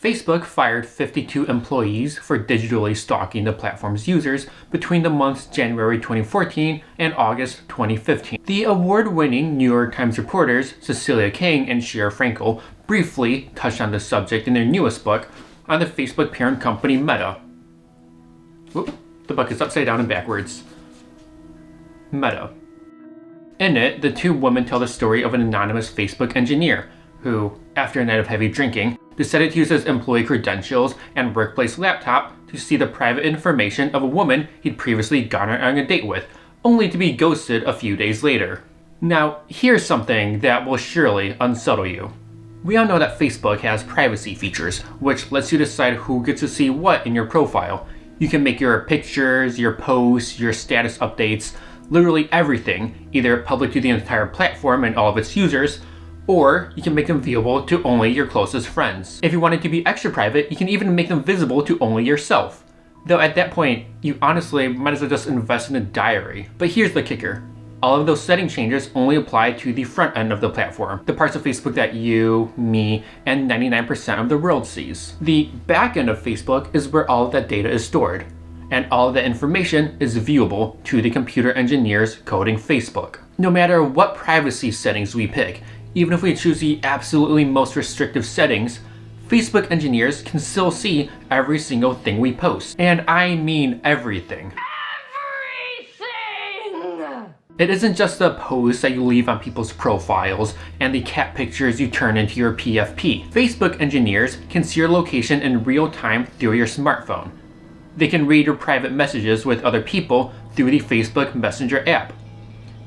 Facebook fired 52 employees for digitally stalking the platform's users between the months January 2014 and August 2015. The award-winning New York Times reporters Cecilia King and Shira Frankel briefly touched on the subject in their newest book on the Facebook parent company Meta. Whoop, the book is upside down and backwards. Meta. In it, the two women tell the story of an anonymous Facebook engineer who, after a night of heavy drinking, decided to use his employee credentials and workplace laptop to see the private information of a woman he'd previously gone on a date with, only to be ghosted a few days later. Now, here's something that will surely unsettle you. We all know that Facebook has privacy features, which lets you decide who gets to see what in your profile. You can make your pictures, your posts, your status updates, literally everything, either public to the entire platform and all of its users, or you can make them viewable to only your closest friends. If you want it to be extra private, you can even make them visible to only yourself. Though at that point, you honestly might as well just invest in a diary. But here's the kicker. All of those setting changes only apply to the front end of the platform, the parts of Facebook that you, me, and 99% of the world sees. The back end of Facebook is where all of that data is stored, and all of that information is viewable to the computer engineers coding Facebook. No matter what privacy settings we pick, even if we choose the absolutely most restrictive settings, Facebook engineers can still see every single thing we post. And I mean everything. Everything! It isn't just the posts that you leave on people's profiles and the cat pictures you turn into your PFP. Facebook engineers can see your location in real time through your smartphone. They can read your private messages with other people through the Facebook Messenger app.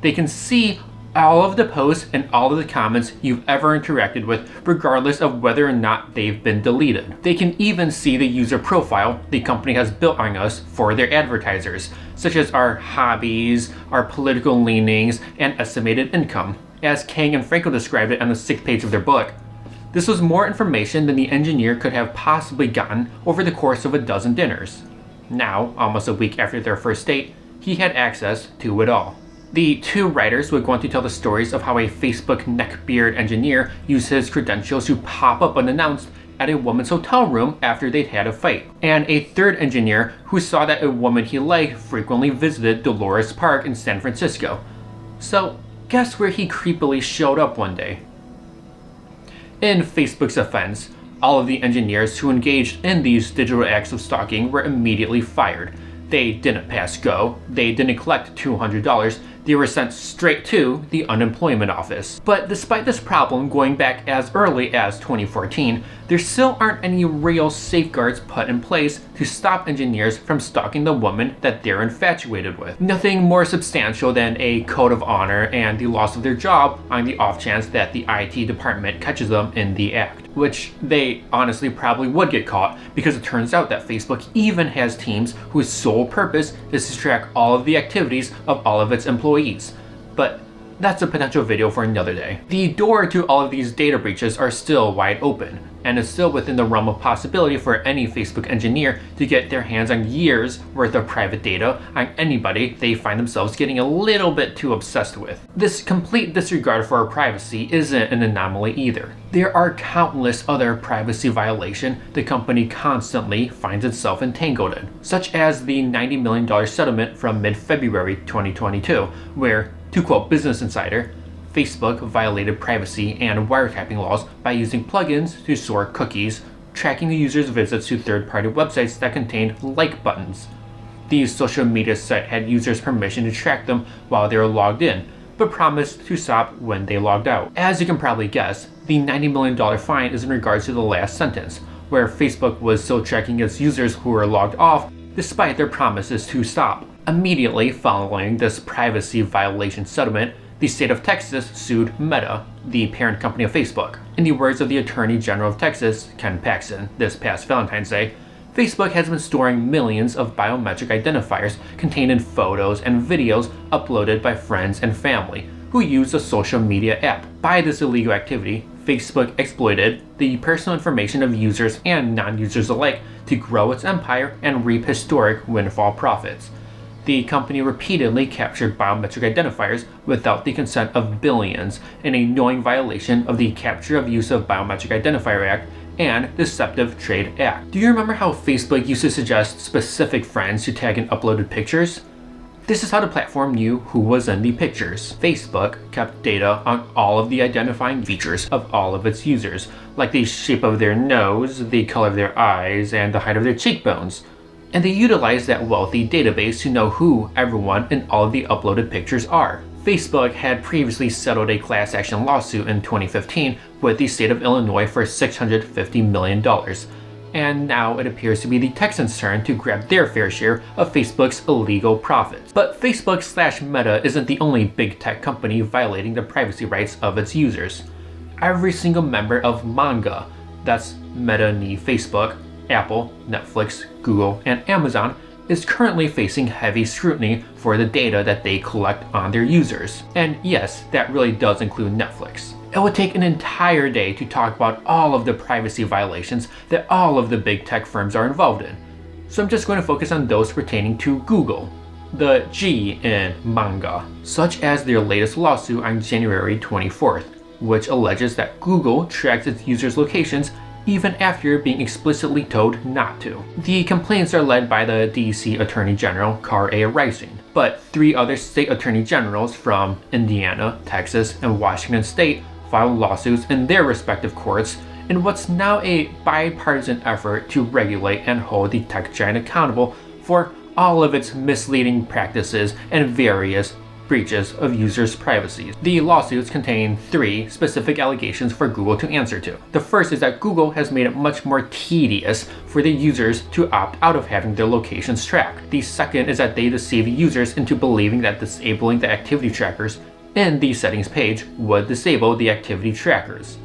They can see all of the posts and all of the comments you've ever interacted with, regardless of whether or not they've been deleted. They can even see the user profile the company has built on us for their advertisers, such as our hobbies, our political leanings, and estimated income. As Kang and Frankel described it on the 6th page of their book, this was more information than the engineer could have possibly gotten over the course of a dozen dinners. Now, almost a week after their first date, he had access to it all. The two writers would go on to tell the stories of how a Facebook neckbeard engineer used his credentials to pop up unannounced at a woman's hotel room after they'd had a fight, and a third engineer who saw that a woman he liked frequently visited Dolores Park in San Francisco. So, guess where he creepily showed up one day? In Facebook's offense, all of the engineers who engaged in these digital acts of stalking were immediately fired. They didn't pass go, they didn't collect $200, they were sent straight to the unemployment office. But despite this problem going back as early as 2014, there still aren't any real safeguards put in place to stop engineers from stalking the woman that they're infatuated with. Nothing more substantial than a code of honor and the loss of their job on the off chance that the IT department catches them in the act. Which they honestly probably would get caught, because it turns out that Facebook even has teams whose sole purpose is to track all of the activities of all of its employees. But that's a potential video for another day. The door to all of these data breaches are still wide open, and it's still within the realm of possibility for any Facebook engineer to get their hands on years worth of private data on anybody they find themselves getting a little bit too obsessed with. This complete disregard for our privacy isn't an anomaly either. There are countless other privacy violations the company constantly finds itself entangled in, such as the $90 million settlement from mid-February 2022, where, to quote Business Insider, Facebook violated privacy and wiretapping laws by using plugins to store cookies, tracking the user's visits to third-party websites that contained like buttons. The social media site had users' permission to track them while they were logged in, but promised to stop when they logged out. As you can probably guess, the $90 million fine is in regards to the last sentence, where Facebook was still tracking its users who were logged off despite their promises to stop. Immediately following this privacy violation settlement, the state of Texas sued Meta, the parent company of Facebook. In the words of the Attorney General of Texas, Ken Paxton, this past Valentine's Day, Facebook has been storing millions of biometric identifiers contained in photos and videos uploaded by friends and family who use the social media app. By this illegal activity, Facebook exploited the personal information of users and non-users alike to grow its empire and reap historic windfall profits. The company repeatedly captured biometric identifiers without the consent of billions in a knowing violation of the Capture of Use of Biometric Identifier Act and Deceptive Trade Act. Do you remember how Facebook used to suggest specific friends to tag in uploaded pictures? This is how the platform knew who was in the pictures. Facebook kept data on all of the identifying features of all of its users, like the shape of their nose, the color of their eyes, and the height of their cheekbones. And they utilized that wealthy database to know who everyone in all of the uploaded pictures are. Facebook had previously settled a class action lawsuit in 2015 with the state of Illinois for $650 million. And now it appears to be the Texans' turn to grab their fair share of Facebook's illegal profits. But Facebook/Meta isn't the only big tech company violating the privacy rights of its users. Every single member of MANGA, that's Meta ni Facebook, Apple, Netflix, Google, and Amazon, is currently facing heavy scrutiny for the data that they collect on their users. And yes, that really does include Netflix. It would take an entire day to talk about all of the privacy violations that all of the big tech firms are involved in. So I'm just going to focus on those pertaining to Google, the G in MANGA, such as their latest lawsuit on January 24th, which alleges that Google tracks its users' locations even after being explicitly told not to. The complaints are led by the DC Attorney General Carl A. Rising, but 3 other state attorney generals from Indiana, Texas, and Washington State filed lawsuits in their respective courts in what's now a bipartisan effort to regulate and hold the tech giant accountable for all of its misleading practices and various breaches of users' privacy. The lawsuits contain 3 specific allegations for Google to answer to. The first is that Google has made it much more tedious for the users to opt out of having their locations tracked. The second is that they deceive users into believing that disabling the activity trackers in the settings page would disable the activity trackers.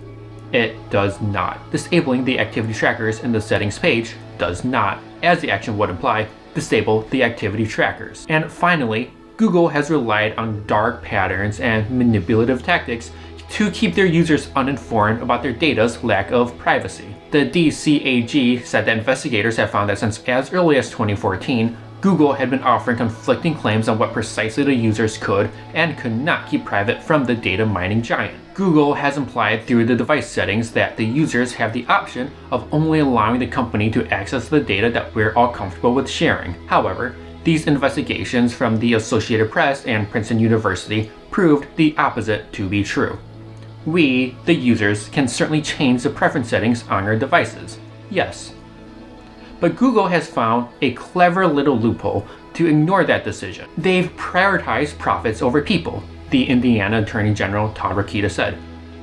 It does not. Disabling the activity trackers in the settings page does not, as the action would imply, disable the activity trackers. And finally, Google has relied on dark patterns and manipulative tactics to keep their users uninformed about their data's lack of privacy. The DCAG said that investigators have found that since as early as 2014, Google had been offering conflicting claims on what precisely the users could and could not keep private from the data mining giant. Google has implied through the device settings that the users have the option of only allowing the company to access the data that we're all comfortable with sharing. However, these investigations from the Associated Press and Princeton University proved the opposite to be true. We, the users, can certainly change the preference settings on our devices. Yes. But Google has found a clever little loophole to ignore that decision. They've prioritized profits over people, the Indiana Attorney General Todd Rokita said.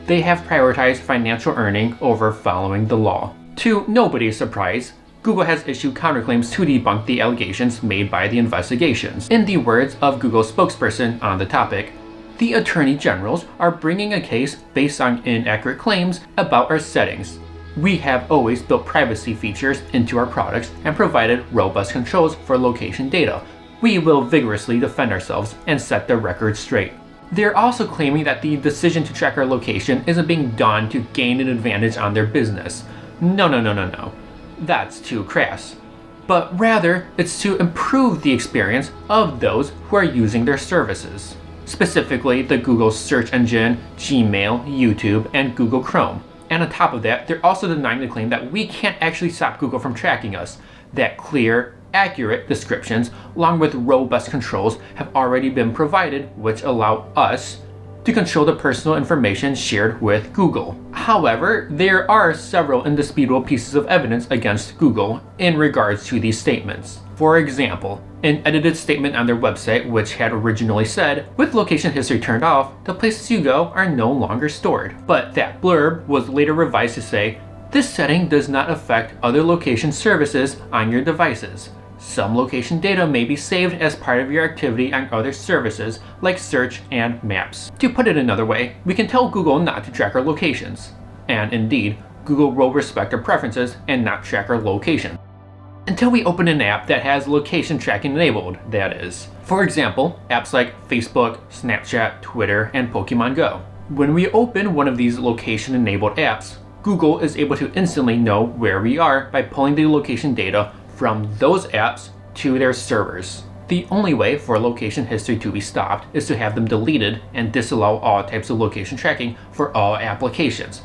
They have prioritized financial earning over following the law. To nobody's surprise, Google has issued counterclaims to debunk the allegations made by the investigations. In the words of Google's spokesperson on the topic, the attorney generals are bringing a case based on inaccurate claims about our settings. We have always built privacy features into our products and provided robust controls for location data. We will vigorously defend ourselves and set the record straight. They're also claiming that the decision to track our location isn't being done to gain an advantage on their business. No. That's too crass. But rather, it's to improve the experience of those who are using their services. Specifically, the Google search engine, Gmail, YouTube, and Google Chrome. And on top of that, they're also denying the claim that we can't actually stop Google from tracking us. That clear, accurate descriptions, along with robust controls, have already been provided, which allow us to control the personal information shared with Google. However, there are several indisputable pieces of evidence against Google in regards to these statements. For example, an edited statement on their website which had originally said, with location history turned off, the places you go are no longer stored. But that blurb was later revised to say, this setting does not affect other location services on your devices. Some location data may be saved as part of your activity on other services like search and maps. To put it another way, we can tell Google not to track our locations. And indeed, Google will respect our preferences and not track our location. Until we open an app that has location tracking enabled, that is. For example, apps like Facebook, Snapchat, Twitter, and Pokemon Go. When we open one of these location-enabled apps, Google is able to instantly know where we are by pulling the location data from those apps to their servers. The only way for location history to be stopped is to have them deleted and disallow all types of location tracking for all applications,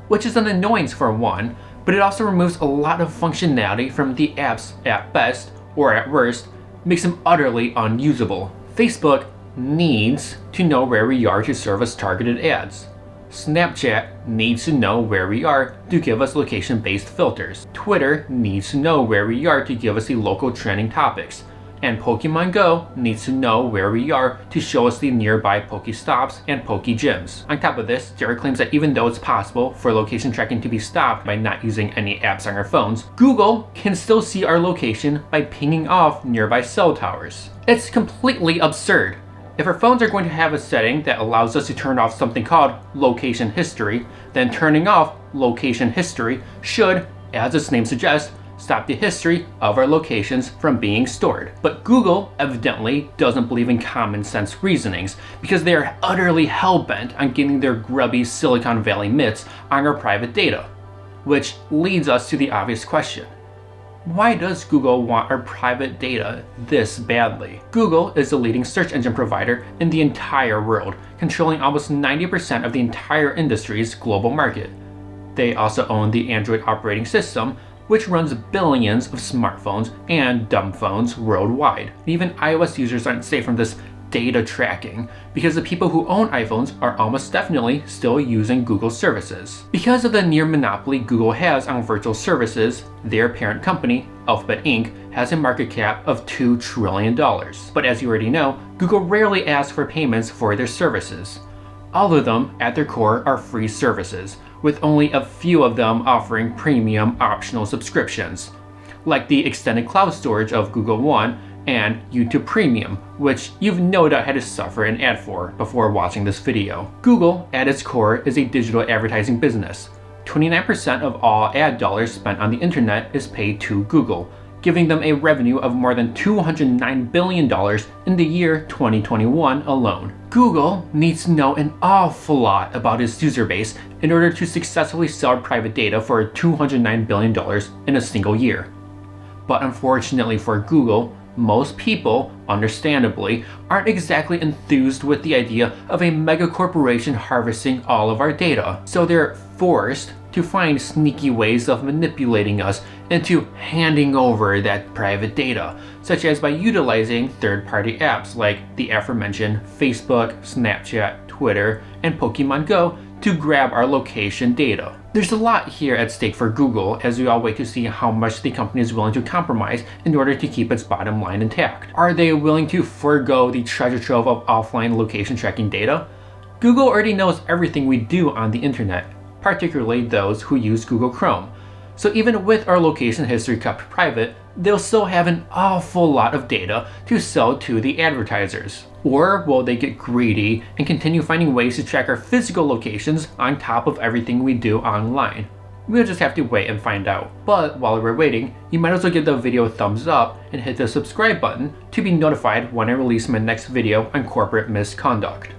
which is an annoyance for one, but but it also removes a lot of functionality from the apps at best, or at worst, makes them utterly unusable. Facebook needs to know where we are to serve us targeted ads. Snapchat needs to know where we are to give us location-based filters. Twitter needs to know where we are to give us the local trending topics. And Pokemon Go needs to know where we are to show us the nearby Pokestops and Pokegyms. On top of this, there are claims that even though it's possible for location tracking to be stopped by not using any apps on our phones, Google can still see our location by pinging off nearby cell towers. It's completely absurd. If our phones are going to have a setting that allows us to turn off something called location history, then turning off location history should, as its name suggests, stop the history of our locations from being stored. But Google evidently doesn't believe in common sense reasonings because they are utterly hell-bent on getting their grubby Silicon Valley mitts on our private data. Which leads us to the obvious question. Why does Google want our private data this badly? Google is the leading search engine provider in the entire world, controlling almost 90% of the entire industry's global market. They also own the Android operating system, which runs billions of smartphones and dumb phones worldwide. Even iOS users aren't safe from this data tracking because the people who own iPhones are almost definitely still using Google services. Because of the near monopoly Google has on virtual services, their parent company, Alphabet Inc., has a market cap of $2 trillion. But as you already know, Google rarely asks for payments for their services. All of them, at their core, are free services, with only a few of them offering premium optional subscriptions, like the extended cloud storage of Google One and YouTube Premium, which you've no doubt had to suffer an ad for before watching this video. Google, at its core, is a digital advertising business. 29% of all ad dollars spent on the internet is paid to Google, giving them a revenue of more than $209 billion in the year 2021 alone. Google needs to know an awful lot about its user base in order to successfully sell private data for $209 billion in a single year. But unfortunately for Google, most people, understandably, aren't exactly enthused with the idea of a megacorporation harvesting all of our data, so they're forced to find sneaky ways of manipulating us into handing over that private data, such as by utilizing third-party apps like the aforementioned Facebook, Snapchat, Twitter, and Pokemon Go to grab our location data. There's a lot here at stake for Google as we all wait to see how much the company is willing to compromise in order to keep its bottom line intact. Are they willing to forego the treasure trove of offline location tracking data? Google already knows everything we do on the internet, particularly those who use Google Chrome. So even with our location history kept private, they'll still have an awful lot of data to sell to the advertisers. Or will they get greedy and continue finding ways to track our physical locations on top of everything we do online? We'll just have to wait and find out. But while we're waiting, you might as well give the video a thumbs up and hit the subscribe button to be notified when I release my next video on corporate misconduct.